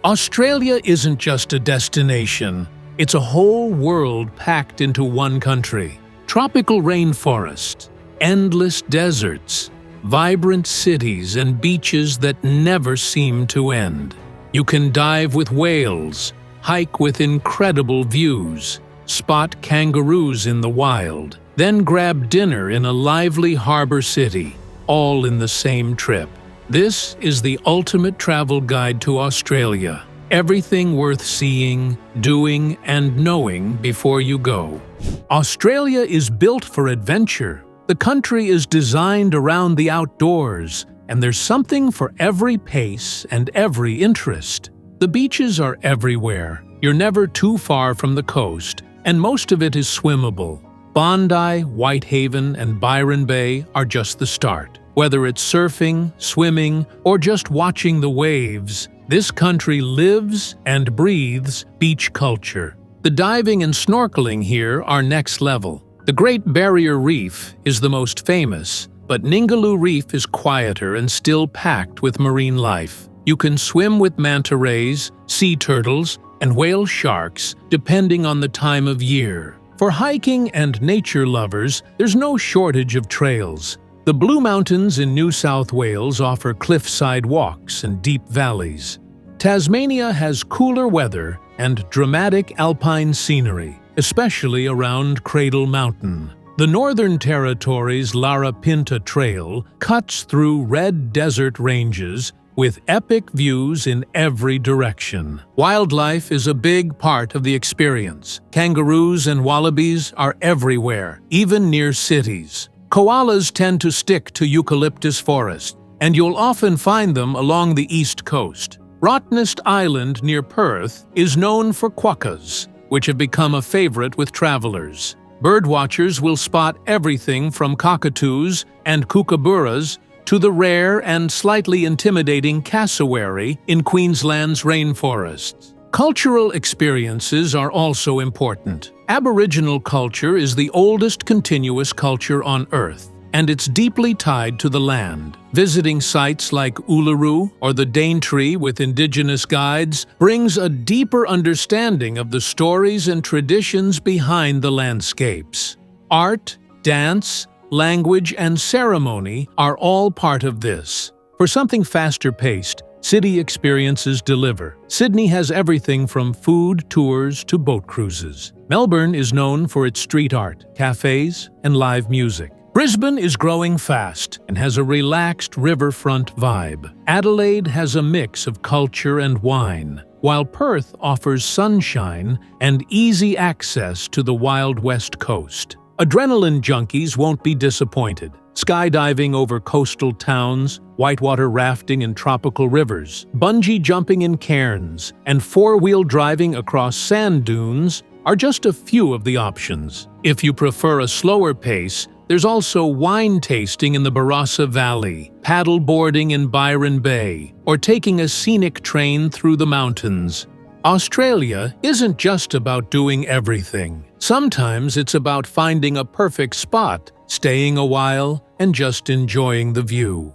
Australia isn't just a destination, it's a whole world packed into one country. Tropical rainforests, endless deserts, vibrant cities and beaches that never seem to end. You can dive with whales, hike with incredible views, spot kangaroos in the wild, then grab dinner in a lively harbor city, all in the same trip. This is the ultimate travel guide to Australia. Everything worth seeing, doing, and knowing before you go. Australia is built for adventure. The country is designed around the outdoors, and there's something for every pace and every interest. The beaches are everywhere. You're never too far from the coast, and most of it is swimmable. Bondi, Whitehaven, and Byron Bay are just the start. Whether it's surfing, swimming, or just watching the waves, this country lives and breathes beach culture. The diving and snorkeling here are next level. The Great Barrier Reef is the most famous, but Ningaloo Reef is quieter and still packed with marine life. You can swim with manta rays, sea turtles, and whale sharks depending on the time of year. For hiking and nature lovers, there's no shortage of trails. The Blue Mountains in New South Wales offer cliffside walks and deep valleys. Tasmania has cooler weather and dramatic alpine scenery, especially around Cradle Mountain. The Northern Territory's Larapinta Trail cuts through red desert ranges with epic views in every direction. Wildlife is a big part of the experience. Kangaroos and wallabies are everywhere, even near cities. Koalas tend to stick to eucalyptus forest, and you'll often find them along the east coast. Rottnest Island near Perth is known for quokkas, which have become a favorite with travelers. Birdwatchers will spot everything from cockatoos and kookaburras to the rare and slightly intimidating cassowary in Queensland's rainforests. Cultural experiences are also important. Aboriginal culture is the oldest continuous culture on Earth, and it's deeply tied to the land. Visiting sites like Uluru or the Daintree with Indigenous guides brings a deeper understanding of the stories and traditions behind the landscapes. Art, dance, language, and ceremony are all part of this. For something faster-paced, city experiences deliver. Sydney has everything from food tours to boat cruises. Melbourne is known for its street art, cafes, and live music. Brisbane is growing fast and has a relaxed riverfront vibe. Adelaide has a mix of culture and wine, while Perth offers sunshine and easy access to the Wild West Coast. Adrenaline junkies won't be disappointed. Skydiving over coastal towns, whitewater rafting in tropical rivers, bungee jumping in cairns, and four-wheel driving across sand dunes are just a few of the options. If you prefer a slower pace, there's also wine tasting in the Barossa Valley, paddle boarding in Byron Bay, or taking a scenic train through the mountains. Australia isn't just about doing everything. Sometimes it's about finding a perfect spot, staying a while, and just enjoying the view.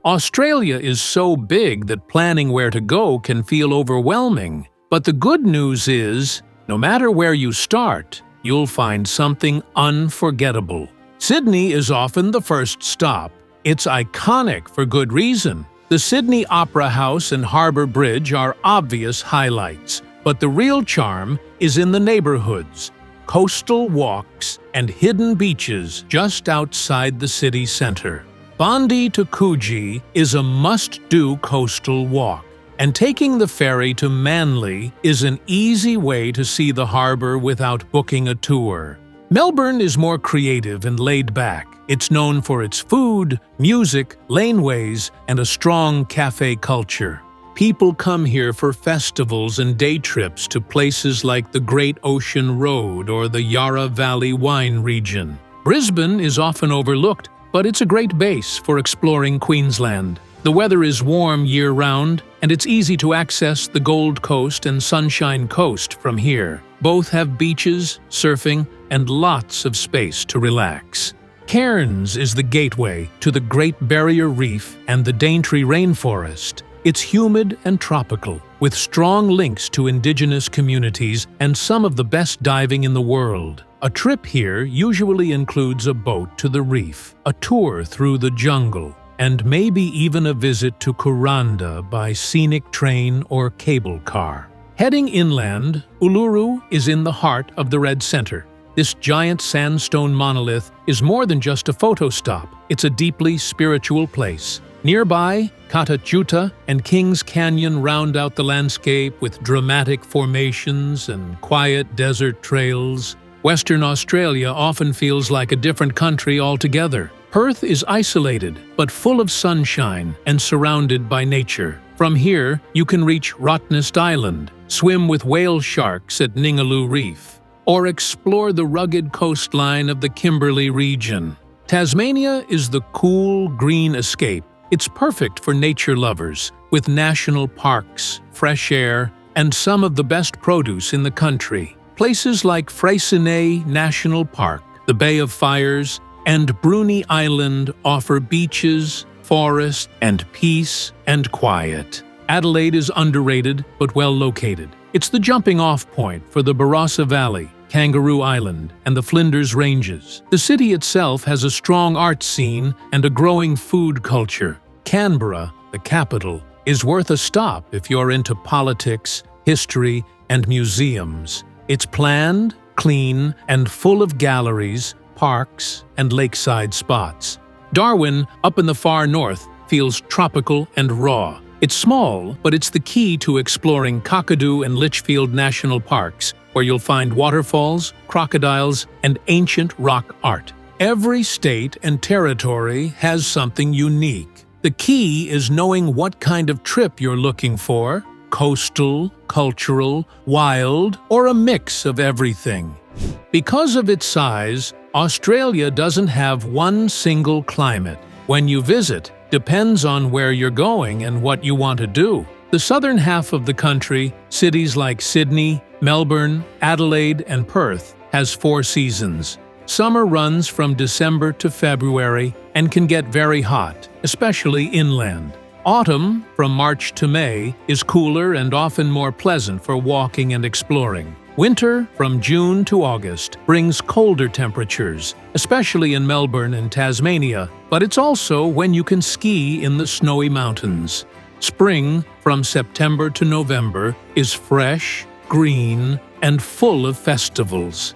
Australia is so big that planning where to go can feel overwhelming. But the good news is, no matter where you start, you'll find something unforgettable. Sydney is often the first stop. It's iconic for good reason. The Sydney Opera House and Harbour Bridge are obvious highlights, but the real charm is in the neighbourhoods, coastal walks, and hidden beaches just outside the city centre. Bondi to Coogee is a must-do coastal walk, and taking the ferry to Manly is an easy way to see the harbour without booking a tour. Melbourne is more creative and laid back. It's known for its food, music, laneways, and a strong cafe culture. People come here for festivals and day trips to places like the Great Ocean Road or the Yarra Valley wine region. Brisbane is often overlooked, but it's a great base for exploring Queensland. The weather is warm year-round, and it's easy to access the Gold Coast and Sunshine Coast from here. Both have beaches, surfing, and lots of space to relax. Cairns is the gateway to the Great Barrier Reef and the Daintree Rainforest. It's humid and tropical, with strong links to indigenous communities and some of the best diving in the world. A trip here usually includes a boat to the reef, a tour through the jungle, and maybe even a visit to Kuranda by scenic train or cable car. Heading inland, Uluru is in the heart of the Red Center. This giant sandstone monolith is more than just a photo stop. It's a deeply spiritual place. Nearby, Katajuta and Kings Canyon round out the landscape with dramatic formations and quiet desert trails. Western Australia often feels like a different country altogether. Perth is isolated, but full of sunshine and surrounded by nature. From here, you can reach Rottnest Island, swim with whale sharks at Ningaloo Reef, or explore the rugged coastline of the Kimberley region. Tasmania is the cool, green escape. It's perfect for nature lovers, with national parks, fresh air, and some of the best produce in the country. Places like Freycinet National Park, the Bay of Fires, and Bruny Island offer beaches, forests, and peace and quiet. Adelaide is underrated but well located. It's the jumping-off point for the Barossa Valley, Kangaroo Island, and the Flinders Ranges. The city itself has a strong art scene and a growing food culture. Canberra, the capital, is worth a stop if you're into politics, history, and museums. It's planned, clean, and full of galleries, parks, and lakeside spots. Darwin, up in the far north, feels tropical and raw. It's small, but it's the key to exploring Kakadu and Litchfield National Parks, where you'll find waterfalls, crocodiles, and ancient rock art. Every state and territory has something unique. The key is knowing what kind of trip you're looking for: coastal, cultural, wild, or a mix of everything. Because of its size, Australia doesn't have one single climate. When you visit, depends on where you're going and what you want to do. The southern half of the country, cities like Sydney, Melbourne, Adelaide, and Perth, has 4 seasons. Summer runs from December to February and can get very hot, especially inland. Autumn, from March to May, is cooler and often more pleasant for walking and exploring. Winter, from June to August, brings colder temperatures, especially in Melbourne and Tasmania, but it's also when you can ski in the snowy mountains. Spring, from September to November, is fresh, green, and full of festivals.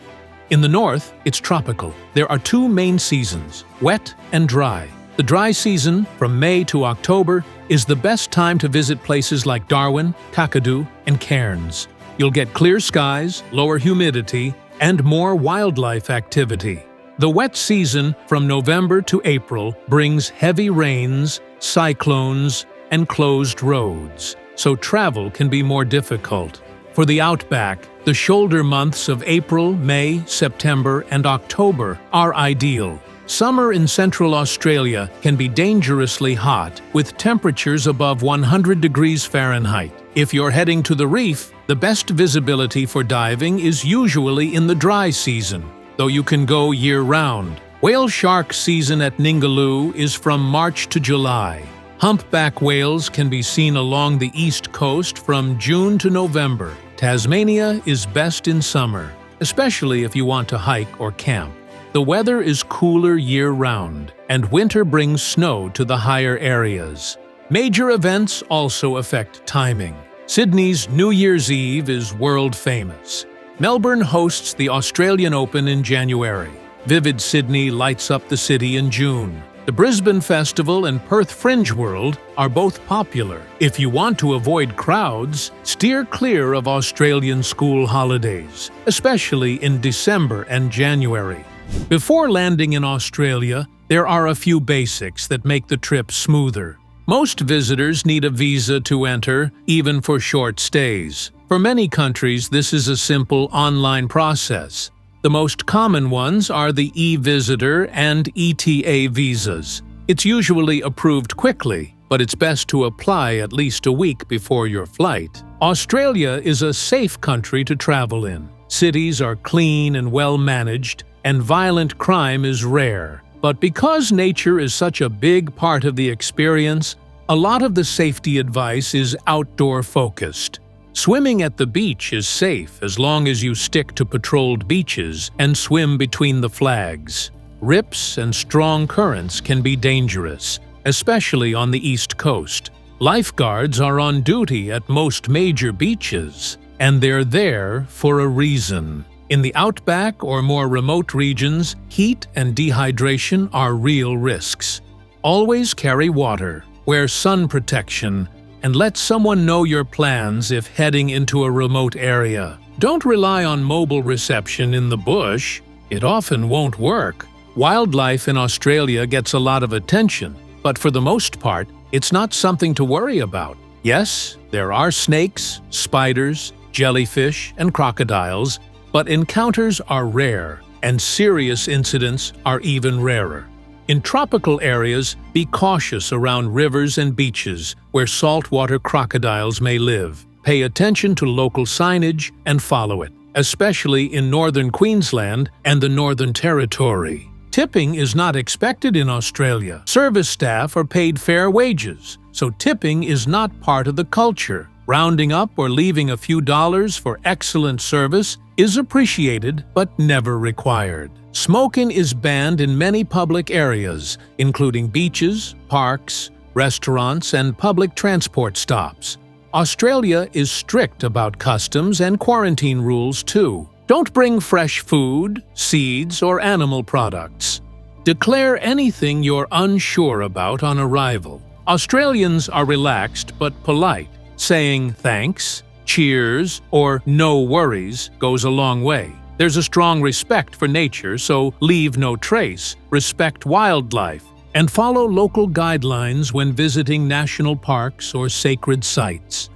In the north, it's tropical. There are 2 main seasons, wet and dry. The dry season, from May to October, is the best time to visit places like Darwin, Kakadu, and Cairns. You'll get clear skies, lower humidity, and more wildlife activity. The wet season, from November to April, brings heavy rains, cyclones, and closed roads, so travel can be more difficult. For the outback, the shoulder months of April, May, September, and October are ideal. Summer in Central Australia can be dangerously hot, with temperatures above 100 degrees Fahrenheit. If you're heading to the reef, the best visibility for diving is usually in the dry season, though you can go year-round. Whale shark season at Ningaloo is from March to July. Humpback whales can be seen along the east coast from June to November. Tasmania is best in summer, especially if you want to hike or camp. The weather is cooler year-round, and winter brings snow to the higher areas. Major events also affect timing. Sydney's New Year's Eve is world-famous. Melbourne hosts the Australian Open in January. Vivid Sydney lights up the city in June. The Brisbane Festival and Perth Fringe World are both popular. If you want to avoid crowds, steer clear of Australian school holidays, especially in December and January. Before landing in Australia, there are a few basics that make the trip smoother. Most visitors need a visa to enter, even for short stays. For many countries, this is a simple online process. The most common ones are the e-visitor and ETA visas. It's usually approved quickly, but it's best to apply at least a week before your flight. Australia is a safe country to travel in. Cities are clean and well managed, and violent crime is rare. But because nature is such a big part of the experience, A lot of the safety advice is outdoor-focused. Swimming at the beach is safe as long as you stick to patrolled beaches and swim between the flags. Rips and strong currents can be dangerous, especially on the East Coast. Lifeguards are on duty at most major beaches, and they're there for a reason. In the outback or more remote regions, heat and dehydration are real risks. Always carry water, wear sun protection, and let someone know your plans if heading into a remote area. Don't rely on mobile reception in the bush. It often won't work. Wildlife in Australia gets a lot of attention, but for the most part, it's not something to worry about. Yes, there are snakes, spiders, jellyfish, and crocodiles, but encounters are rare, and serious incidents are even rarer. In tropical areas, be cautious around rivers and beaches where saltwater crocodiles may live. Pay attention to local signage and follow it, especially in northern Queensland and the Northern Territory. Tipping is not expected in Australia. Service staff are paid fair wages, so tipping is not part of the culture. Rounding up or leaving a few dollars for excellent service is appreciated but never required. Smoking is banned in many public areas, including beaches, parks, restaurants, and public transport stops. Australia is strict about customs and quarantine rules too. Don't bring fresh food, seeds, or animal products. Declare anything you're unsure about on arrival. Australians are relaxed but polite. Saying thanks, cheers, or no worries goes a long way. There's a strong respect for nature, so leave no trace, respect wildlife, and follow local guidelines when visiting national parks or sacred sites.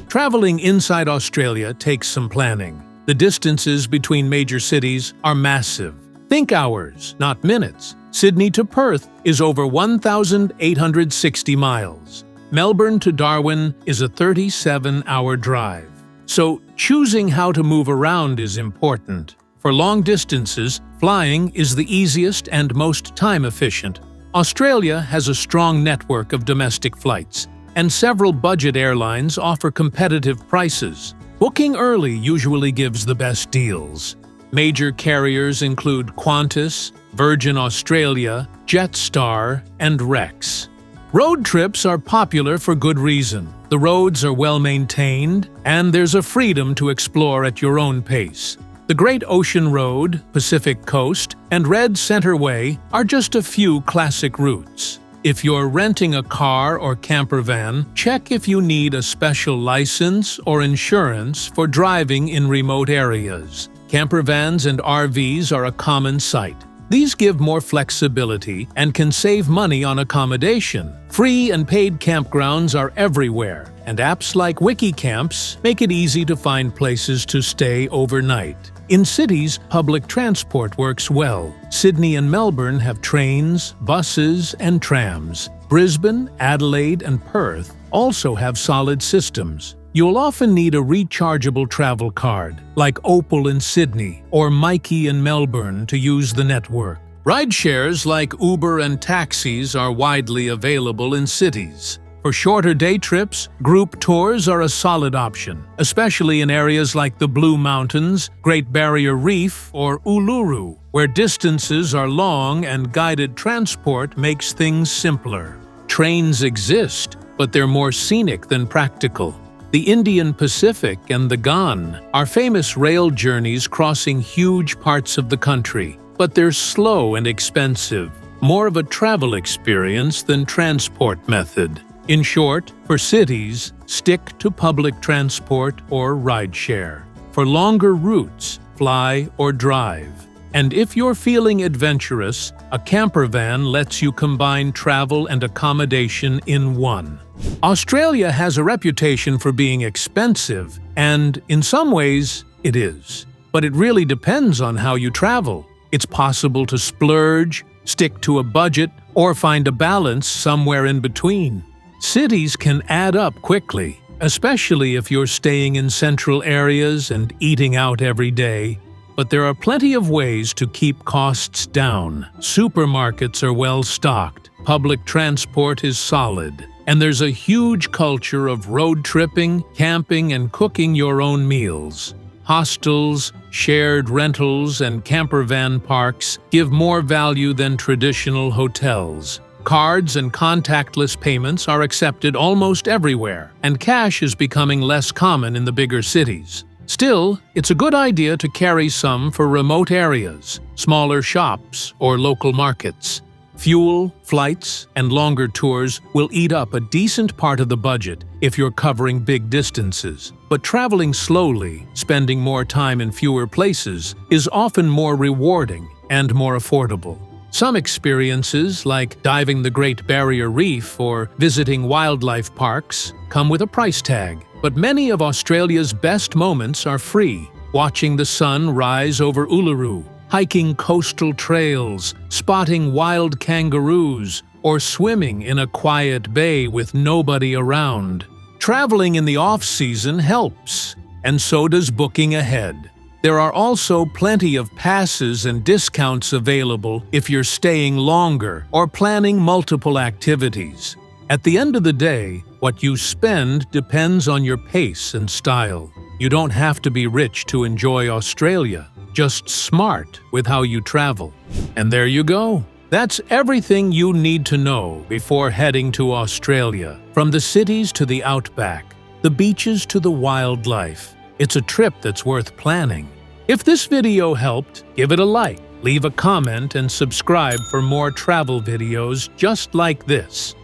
Traveling inside Australia takes some planning. The distances between major cities are massive. Think hours, not minutes. Sydney to Perth is over 1,860 miles. Melbourne to Darwin is a 37-hour drive. So choosing how to move around is important. For long distances, flying is the easiest and most time-efficient. Australia has a strong network of domestic flights, and several budget airlines offer competitive prices. Booking early usually gives the best deals. Major carriers include Qantas, Virgin Australia, Jetstar, and Rex. Road trips are popular for good reason. The roads are well maintained, and there's a freedom to explore at your own pace. The Great Ocean Road, Pacific Coast, and Red Center Way are just a few classic routes. If you're renting a car or camper van, check if you need a special license or insurance for driving in remote areas. Camper vans and RVs are a common sight. These give more flexibility and can save money on accommodation. Free and paid campgrounds are everywhere, and apps like WikiCamps make it easy to find places to stay overnight. In cities, public transport works well. Sydney and Melbourne have trains, buses, and trams. Brisbane, Adelaide, and Perth also have solid systems. You'll often need a rechargeable travel card, like Opal in Sydney or Mikey in Melbourne, to use the network. Rideshares like Uber and taxis are widely available in cities. For shorter day trips, group tours are a solid option, especially in areas like the Blue Mountains, Great Barrier Reef, or Uluru, where distances are long and guided transport makes things simpler. Trains exist, but they're more scenic than practical. The Indian Pacific and the Ghan are famous rail journeys crossing huge parts of the country, but they're slow and expensive, more of a travel experience than transport method. In short, for cities, stick to public transport or rideshare. For longer routes, fly or drive. And if you're feeling adventurous, a camper van lets you combine travel and accommodation in one. Australia has a reputation for being expensive, and in some ways, it is. But it really depends on how you travel. It's possible to splurge, stick to a budget, or find a balance somewhere in between. Cities can add up quickly, especially if you're staying in central areas and eating out every day. But there are plenty of ways to keep costs down. Supermarkets are well stocked, public transport is solid, And there's a huge culture of road tripping, camping, and cooking your own meals. Hostels, shared rentals, and camper van parks give more value than traditional hotels. Cards and contactless payments are accepted almost everywhere, and cash is becoming less common in the bigger cities. Still, it's a good idea to carry some for remote areas, smaller shops, or local markets. Fuel, flights, and longer tours will eat up a decent part of the budget if you're covering big distances. But traveling slowly, spending more time in fewer places, is often more rewarding and more affordable. Some experiences, like diving the Great Barrier Reef or visiting wildlife parks, come with a price tag. But many of Australia's best moments are free. Watching the sun rise over Uluru, hiking coastal trails, spotting wild kangaroos, or swimming in a quiet bay with nobody around. Traveling in the off-season helps, and so does booking ahead. There are also plenty of passes and discounts available if you're staying longer or planning multiple activities. At the end of the day, what you spend depends on your pace and style. You don't have to be rich to enjoy Australia, just smart with how you travel. And there you go. That's everything you need to know before heading to Australia. From the cities to the outback, the beaches to the wildlife. It's a trip that's worth planning. If this video helped, give it a like, leave a comment, and subscribe for more travel videos just like this.